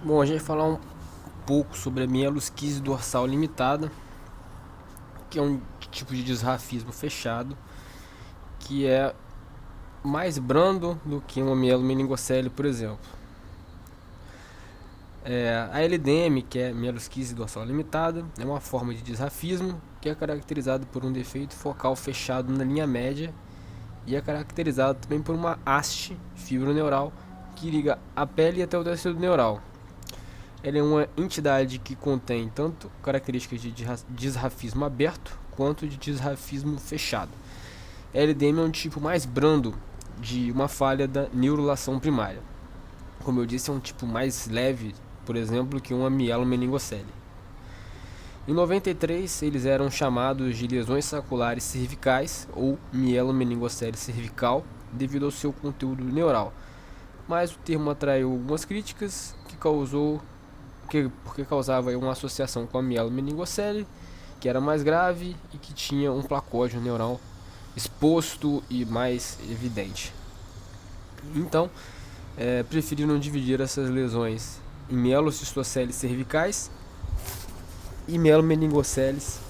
Bom, a gente vai falar um pouco sobre a mieloesquise dorsal limitada, que é um tipo de disrafismo fechado, que é mais brando do que uma mielomeningocele, por exemplo. A LDM, que é mieloesquise dorsal limitada, é uma forma de disrafismo que é caracterizado por um defeito focal fechado na linha média e é caracterizado também por uma haste fibroneural que liga a pele até o tecido neural. Ela é uma entidade que contém tanto características de disrafismo aberto quanto de disrafismo fechado. LDM é um tipo mais brando de uma falha da neurulação primária. Como eu disse, é um tipo mais leve, por exemplo, que uma mielomeningocele. Em 93, eles eram chamados de lesões saculares cervicais ou mielomeningocele cervical devido ao seu conteúdo neural. Mas o termo atraiu algumas críticas porque causava uma associação com a mielomeningocele, que era mais grave e que tinha um placóide neural exposto e mais evidente. Então, preferiram dividir essas lesões em mielocistoceles cervicais e mielomeningoceles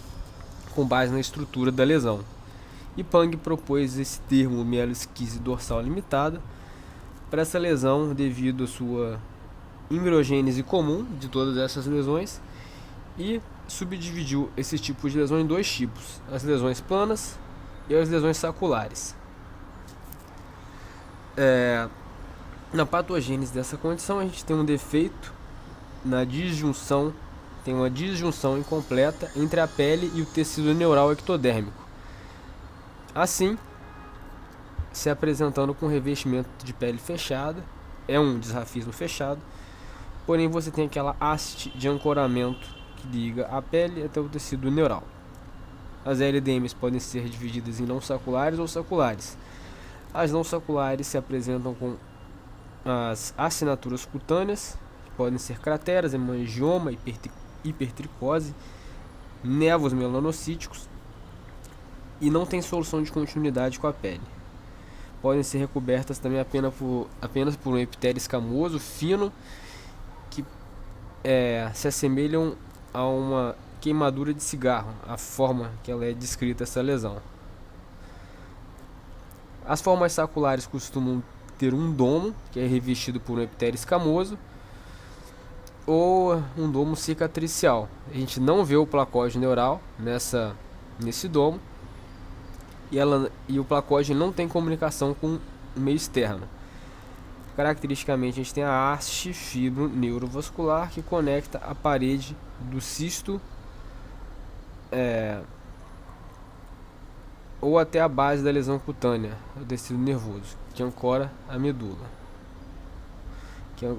com base na estrutura da lesão. E Pang propôs esse termo mieloesquise dorsal limitada para essa lesão devido à sua embriogênese comum de todas essas lesões e subdividiu esse tipo de lesão em dois tipos: as lesões planas e as lesões saculares. Na patogênese dessa condição, a gente tem um defeito na disjunção, tem uma disjunção incompleta entre a pele e o tecido neural ectodérmico. Assim, se apresentando com revestimento de pele fechada, é um disrafismo fechado, porém você tem aquela haste de ancoramento que liga a pele até o tecido neural. As LDMs podem ser divididas em não saculares ou saculares. As não saculares se apresentam com as assinaturas cutâneas, que podem ser crateras, hemangioma, hipertricose, névos melanocíticos, e não tem solução de continuidade com a pele. Podem ser recobertas também apenas por um epitélio escamoso fino que se assemelham a uma queimadura de cigarro, a forma que ela é descrita essa lesão. As formas saculares costumam ter um domo, que é revestido por um epitélio escamoso, ou um domo cicatricial. A gente não vê o placóide neural nesse domo, e o placóide não tem comunicação com o meio externo. Caracteristicamente, a gente tem a haste fibro neurovascular que conecta a parede do cisto ou até a base da lesão cutânea, o tecido nervoso, que ancora a medula,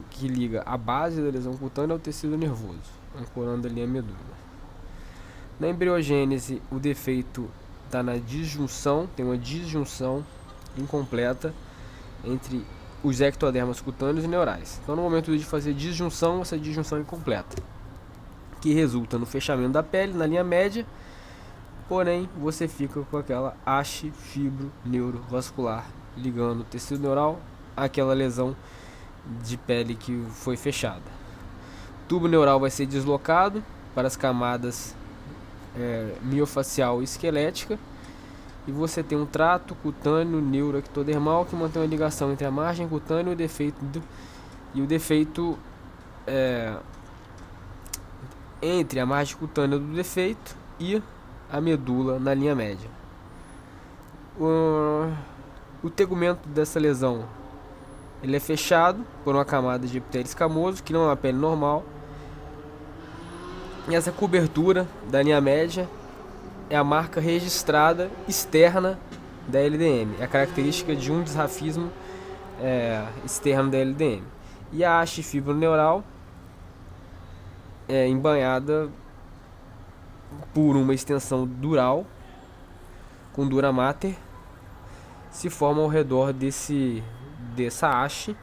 que liga a base da lesão cutânea ao tecido nervoso, ancorando ali a medula. Na embriogênese, o defeito está na disjunção, tem uma disjunção incompleta entre os ectodermas cutâneos e neurais. Então, no momento de fazer disjunção, essa disjunção é incompleta, que resulta no fechamento da pele na linha média, porém você fica com aquela haste fibro neurovascular ligando o tecido neural àquela lesão de pele que foi fechada. O tubo neural vai ser deslocado para as camadas miofacial e esquelética, e você tem um trato cutâneo neuroectodermal que mantém a ligação entre a margem cutânea e o defeito entre a margem cutânea do defeito e a medula na linha média. O tegumento dessa lesão ele é fechado por uma camada de epitélio escamoso, que não é uma pele normal. E essa cobertura da linha média é a marca registrada externa da LDM, é a característica de um disrafismo externo da LDM. E a haste fibroneural é embanhada por uma extensão dural com dura mater, se forma ao redor dessa haste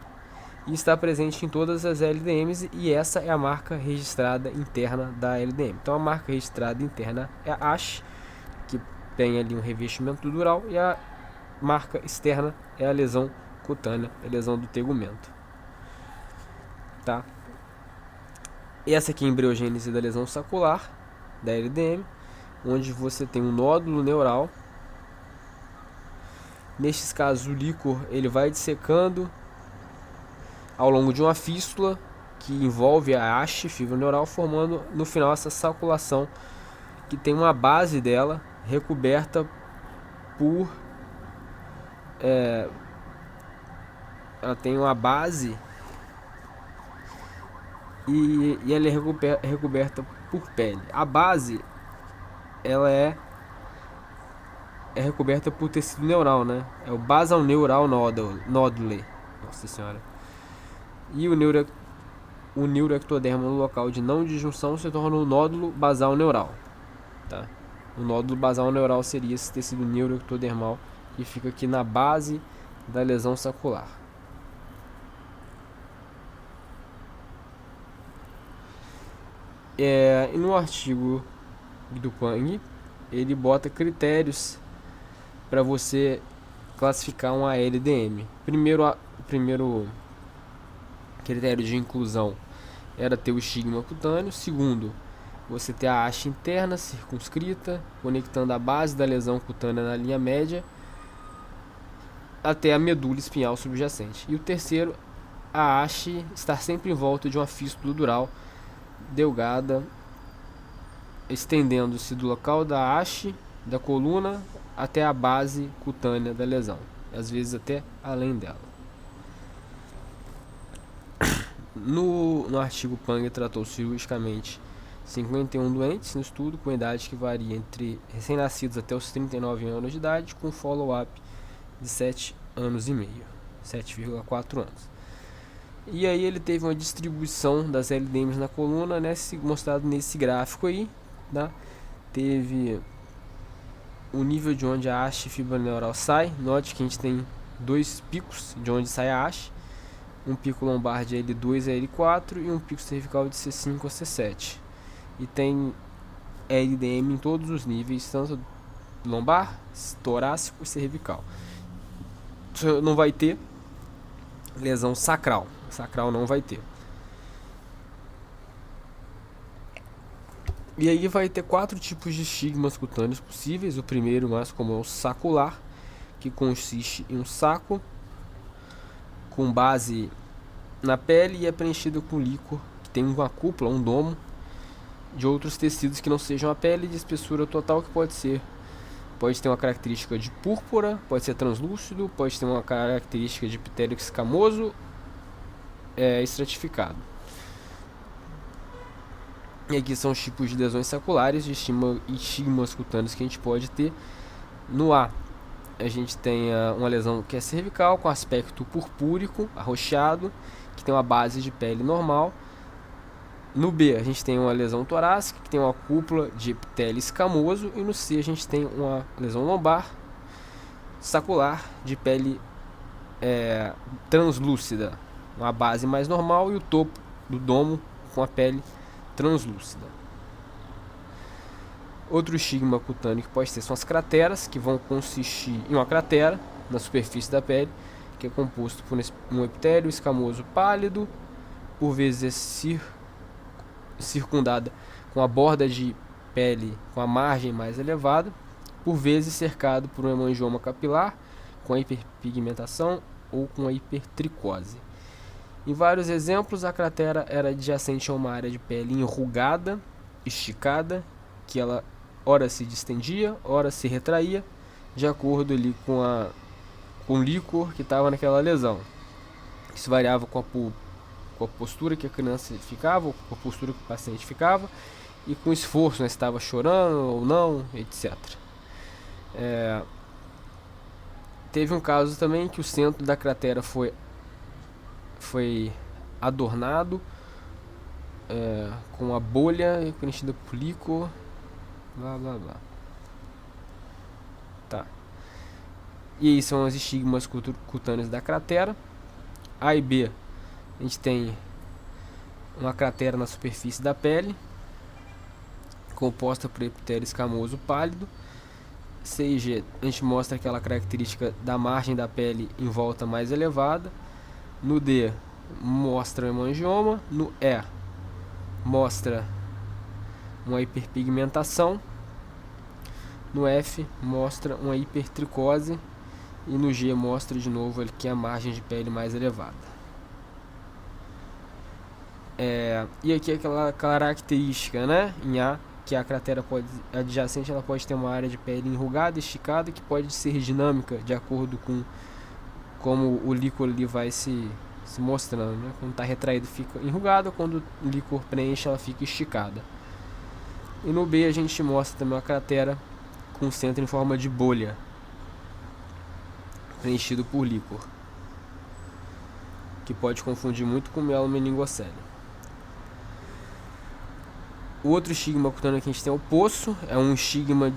e está presente em todas as LDMs, e essa é a marca registrada interna da LDM. Então a marca registrada interna é a haste, que tem ali um revestimento dural, e a marca externa é a lesão cutânea, a lesão do tegumento. Tá? Essa aqui é a embriogênese da lesão sacular, da LDM, onde você tem um nódulo neural. Nestes casos, o líquor ele vai dissecando ao longo de uma fístula que envolve a haste fibra neural, formando no final essa saculação que tem uma base dela recoberta por ela tem uma base e ela é recoberta por pele. A base ela é recoberta por tecido neural, né? É o basal neural nodule. Nossa senhora. E o neuroectoderma no local de não disjunção se torna o nódulo basal neural, tá? O nódulo basal neural seria esse tecido neuroectodermal que fica aqui na base da lesão sacular. E no artigo do Pang, ele bota critérios para você classificar uma LDM. O primeiro critério de inclusão era ter o estigma cutâneo. Segundo, você ter a haste interna circunscrita, conectando a base da lesão cutânea na linha média até a medula espinhal subjacente. E o terceiro, a haste estar sempre em volta de uma fístula dural delgada, estendendo-se do local da haste da coluna até a base cutânea da lesão, às vezes até além dela. No artigo Pang tratou cirurgicamente 51 doentes no estudo, com idade que varia entre recém-nascidos até os 39 anos de idade, com follow-up de 7 anos e meio, 7,4 anos. E aí ele teve uma distribuição das LDMs na coluna, mostrado nesse gráfico aí, tá? Teve o nível de onde a haste fibra neural sai. Note que a gente tem dois picos de onde sai a haste, um pico lombar de L2 a L4 e um pico cervical de C5 a C7. E tem LDM em todos os níveis, tanto lombar, torácico e cervical. Não vai ter lesão sacral. Sacral não vai ter. E aí vai ter 4 tipos de estigmas cutâneos possíveis. O primeiro, mais comum, é o sacular, que consiste em um saco com base na pele e é preenchido com líquor, que tem uma cúpula, um domo, de outros tecidos que não sejam a pele, de espessura total, que pode ter uma característica de púrpura, pode ser translúcido, pode ter uma característica de epitélio escamoso estratificado. E aqui são os tipos de lesões saculares de estigmas cutâneos que a gente pode ter. No A, a gente tem uma lesão que é cervical, com aspecto purpúrico, arroxeado, que tem uma base de pele normal. No B, a gente tem uma lesão torácica, que tem uma cúpula de epitélio escamoso. E no C, a gente tem uma lesão lombar sacular de pele translúcida, uma base mais normal e o topo do domo com a pele translúcida. Outro estigma cutâneo que pode ter são as crateras, que vão consistir em uma cratera na superfície da pele, que é composto por um epitélio escamoso pálido, por vezes circundada com a borda de pele com a margem mais elevada, por vezes cercado por um hemangioma capilar com a hiperpigmentação ou com a hipertricose. Em vários exemplos, a cratera era adjacente a uma área de pele enrugada, esticada, que ela ora se distendia, ora se retraía, de acordo ali com o líquor que estava naquela lesão. Isso variava com a postura que a criança ficava, ou com a postura que o paciente ficava, e com o esforço, né, se estava chorando ou não, etc. Teve um caso também que o centro da cratera foi adornado com a bolha preenchida por líquor, blá blá blá. Tá. E aí são os estigmas cutâneos da cratera. A e B, a gente tem uma cratera na superfície da pele, composta por epitélio escamoso pálido. C e G, a gente mostra aquela característica da margem da pele em volta mais elevada. No D, mostra o hemangioma. No E, mostra uma hiperpigmentação. No F mostra uma hipertricose. E no G mostra de novo aqui a margem de pele mais elevada. E aqui aquela característica, né, em A, que a cratera adjacente ela pode ter uma área de pele enrugada, esticada, que pode ser dinâmica de acordo com como o líquor ali vai se mostrando, né? Quando está retraído fica enrugada, quando o líquor preenche ela fica esticada. E no B a gente mostra também uma cratera com centro em forma de bolha, preenchido por líquor, que pode confundir muito com mielomeningocele. O outro estigma cutâneo que a gente tem é o poço, é um estigma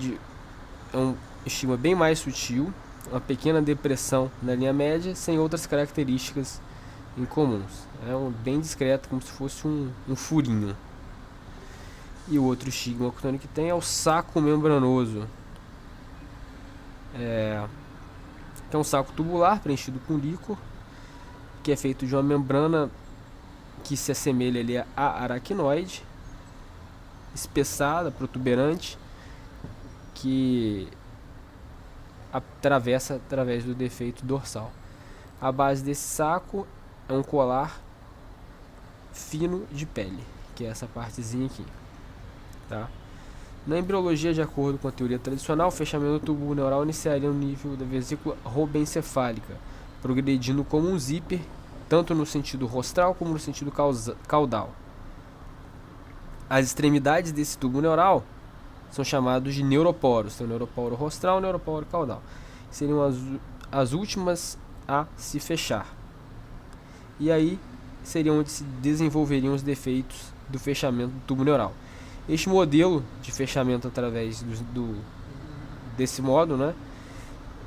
bem mais sutil, uma pequena depressão na linha média, sem outras características incomuns. É bem discreto, como se fosse um furinho. E o outro estigma cutâneo que tem é o saco membranoso, que é um saco tubular preenchido com líquor, que é feito de uma membrana que se assemelha ali a aracnoide, espessada, protuberante, que atravessa através do defeito dorsal. A base desse saco é um colar fino de pele, que é essa partezinha aqui, tá? Na embriologia, de acordo com a teoria tradicional, o fechamento do tubo neural iniciaria no nível da vesícula robencefálica, progredindo como um zíper, tanto no sentido rostral como no sentido caudal. As extremidades desse tubo neural são chamados de neuroporos. Tem o neuroporo rostral e o neuroporo caudal. Seriam as últimas a se fechar. E aí seriam onde se desenvolveriam os defeitos do fechamento do tubo neural. Este modelo de fechamento através desse modo, né,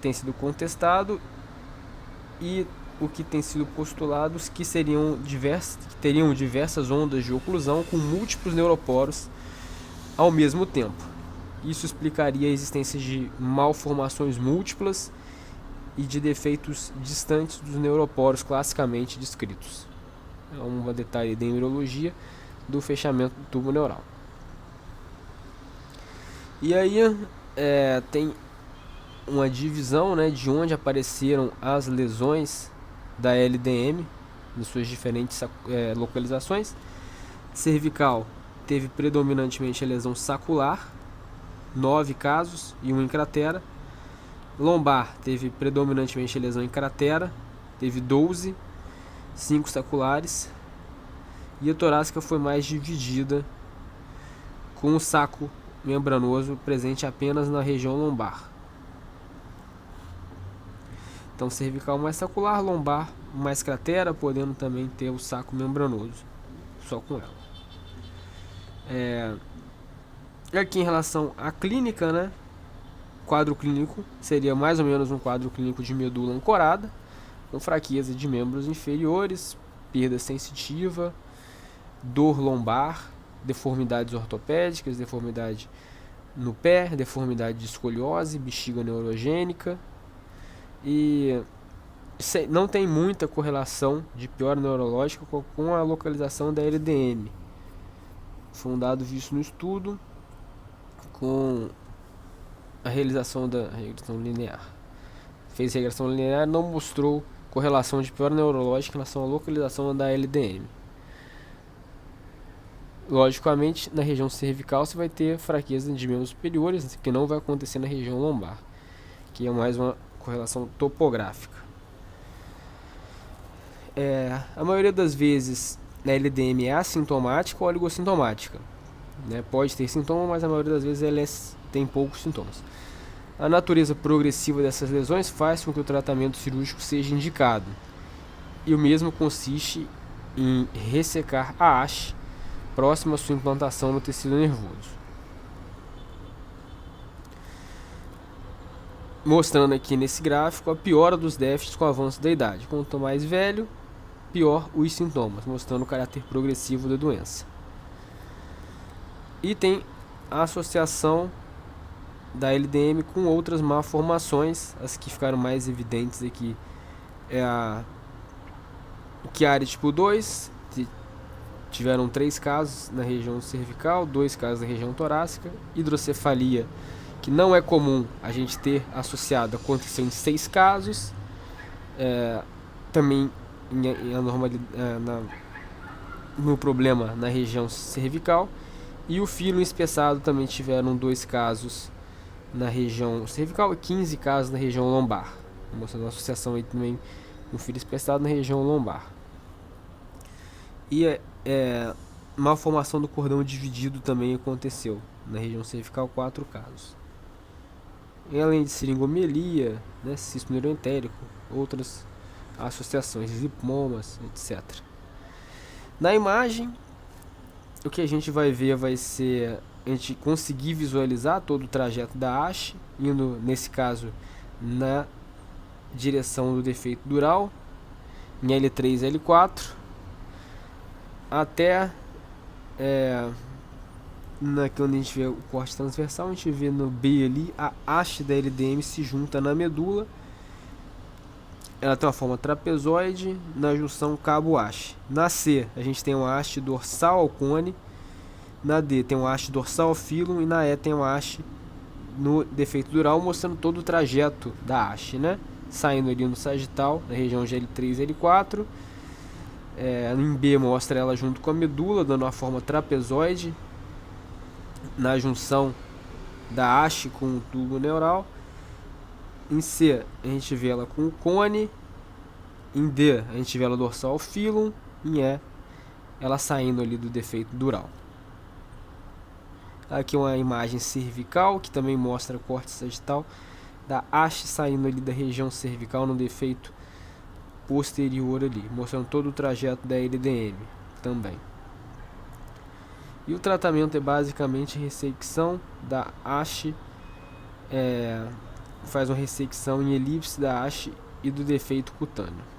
tem sido contestado, e o que tem sido postulado que teriam diversas ondas de oclusão com múltiplos neuroporos ao mesmo tempo. Isso explicaria a existência de malformações múltiplas e de defeitos distantes dos neuroporos classicamente descritos. É um detalhe da embriologia do fechamento do tubo neural. E aí tem uma divisão, né, de onde apareceram as lesões da LDM, em suas diferentes localizações. Cervical teve predominantemente a lesão sacular, 9 casos e 1 em cratera. Lombar teve predominantemente a lesão em cratera, teve 12, 5 saculares. E a torácica foi mais dividida, com o saco membranoso presente apenas na região lombar. Então, cervical mais sacular, lombar mais cratera, podendo também ter o saco membranoso, só com ela. Aqui em relação à clínica, né, quadro clínico seria mais ou menos um quadro clínico de medula ancorada, com fraqueza de membros inferiores, perda sensitiva, dor lombar, deformidades ortopédicas, deformidade no pé, deformidade de escoliose, bexiga neurogênica. E não tem muita correlação de piora neurológica com a localização da LDM. Foi um dado visto no estudo com a realização da regressão linear. Fez regressão linear e não mostrou correlação de piora neurológica em relação à localização da LDM. Logicamente, na região cervical você vai ter fraqueza de membros superiores, que não vai acontecer na região lombar, que é mais uma correlação topográfica. A maioria das vezes a LDM é assintomática ou oligossintomática, né? Pode ter sintoma, mas a maioria das vezes ela tem poucos sintomas. A natureza progressiva dessas lesões faz com que o tratamento cirúrgico seja indicado, e o mesmo consiste em ressecar a haste próxima à sua implantação no tecido nervoso. Mostrando aqui nesse gráfico a piora dos déficits com o avanço da idade. Quanto mais velho, pior os sintomas, mostrando o caráter progressivo da doença. E tem a associação da LDM com outras malformações. As que ficaram mais evidentes aqui é a Chiari tipo 2, tiveram 3 casos na região cervical, 2 casos na região torácica. Hidrocefalia, que não é comum a gente ter associado, aconteceu em 6 casos. Também no problema na região cervical. E o filo espessado também tiveram 2 casos na região cervical e 15 casos na região lombar, mostrando uma associação aí também com filo espessado na região lombar. E malformação do cordão dividido também aconteceu na região cervical, 4 casos. E além de seringomelia, né, cisto neuroentérico, outras associações, lipomas, etc. Na imagem, o que a gente vai ver vai ser a gente conseguir visualizar todo o trajeto da haste, indo, nesse caso, na direção do defeito dural, em L3 e L4, até quando a gente vê o corte transversal, a gente vê no B ali, a haste da LDM se junta na medula. Ela tem uma forma trapezoide na junção cabo-haste. Na C, a gente tem uma haste dorsal ao cone. Na D, tem uma haste dorsal ao filo. E na E, tem uma haste no defeito dural, mostrando todo o trajeto da haste, né? Saindo ali no sagital, na região de L3 e L4. Em B, mostra ela junto com a medula, dando uma forma trapezoide na junção da haste com o tubo neural. Em C, a gente vê ela com o cone. Em D, a gente vê ela dorsal ao filo. Em E, ela saindo ali do defeito dural. Aqui uma imagem cervical, que também mostra o corte sagital da haste saindo ali da região cervical no defeito posterior ali, mostrando todo o trajeto da LDM também. E o tratamento é basicamente ressecção da haste, faz uma ressecção em elipse da haste e do defeito cutâneo.